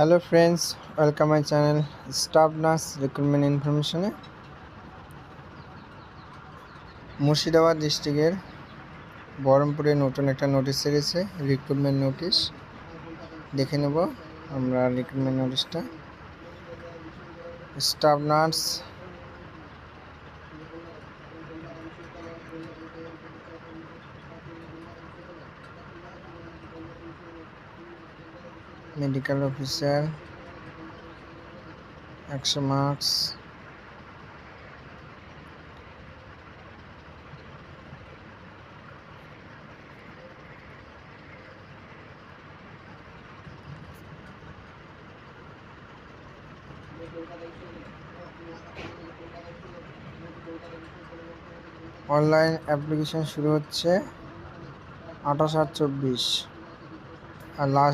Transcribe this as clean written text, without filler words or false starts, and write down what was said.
Hello friends, welcome my channel staff nurse recruitment ইনফরমেশনে। মুর্শিদাবাদ ডিস্ট্রিক্টের বহরমপুরে নতুন একটা নোটিশ এসেছে, রিক্রুটমেন্ট নোটিশ। দেখে নেব আমরা রিক্রুটমেন্ট নোটিশটা। Staff nurse medical officer 100 marks, online application শুরু হচ্ছে 28/8/24 আর লাস্ট